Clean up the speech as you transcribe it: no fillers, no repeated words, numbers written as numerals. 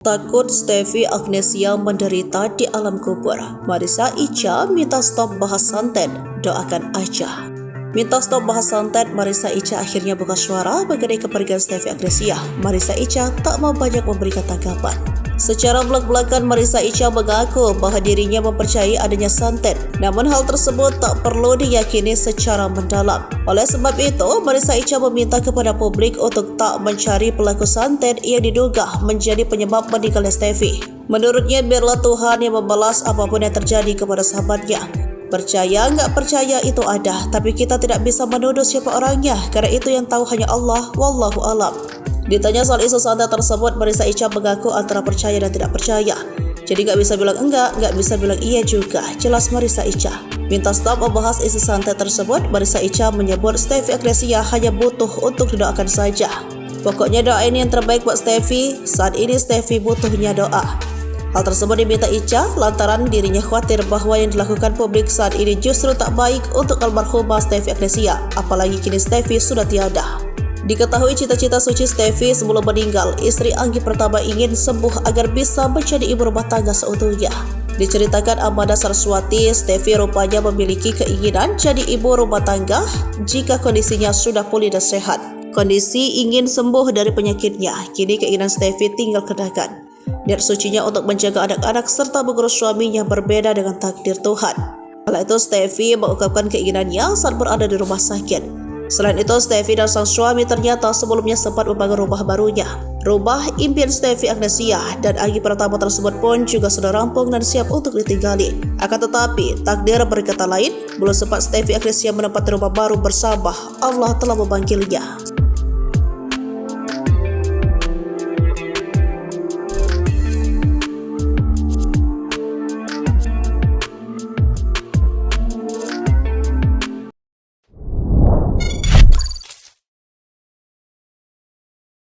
Takut Stefy Agnesia menderita di alam kubur. Marissa Icha minta stop bahas santet, doakan aja. Minta stop bahas santet, Marissa Icha akhirnya buka suara mengenai kepergian Stefy Agnesia. Marissa Icha tak mau banyak memberikan tanggapan. Secara belak-belakan, Marissa Icha mengaku bahwa dirinya mempercayai adanya santet, namun hal tersebut tak perlu diyakini secara mendalam. Oleh sebab itu, Marissa Icha meminta kepada publik untuk tak mencari pelaku santet yang diduga menjadi penyebab meninggalnya Stefy. Menurutnya, biarlah Tuhan yang membalas apapun yang terjadi kepada sahabatnya. Percaya nggak percaya itu ada, tapi kita tidak bisa menuduh siapa orangnya, karena itu yang tahu hanya Allah, wallahu alam. Ditanya soal isu santet tersebut, Marissa Icha mengaku antara percaya dan tidak percaya. Jadi nggak bisa bilang enggak, nggak bisa bilang iya juga, jelas Marissa Icha. Minta stop membahas isu santet tersebut, Marissa Icha menyebut Stefy Agnesia hanya butuh untuk didoakan saja. Pokoknya doa ini yang terbaik buat Stefy, saat ini Stefy butuhnya doa. Hal tersebut diminta Icha lantaran dirinya khawatir bahwa yang dilakukan publik saat ini justru tak baik untuk almarhumah Stefy Agnesia, apalagi kini Stefy sudah tiada. Diketahui cita-cita suci Stefy sebelum meninggal, istri Anggi pertama ingin sembuh agar bisa menjadi ibu rumah tangga seutuhnya. Diceritakan Amanda Saraswati, Stefy rupanya memiliki keinginan jadi ibu rumah tangga jika kondisinya sudah pulih dan sehat. Kondisi ingin sembuh dari penyakitnya, kini keinginan Stefy tinggal kendahkan. Niat sucinya untuk menjaga anak-anak serta mengurus suaminya berbeda dengan takdir Tuhan. Kala itu Stefy mengungkapkan keinginannya saat berada di rumah sakit. Selain itu, Stefy dan sang suami ternyata sebelumnya sempat membangun rumah barunya. Rumah impian Stefy Agnesia dan Anggi pertama tersebut pun juga sudah rampung dan siap untuk ditinggali. Akan tetapi, takdir berkata lain, belum sempat Stefy Agnesia menempati rumah baru bersama, Allah telah memanggilnya.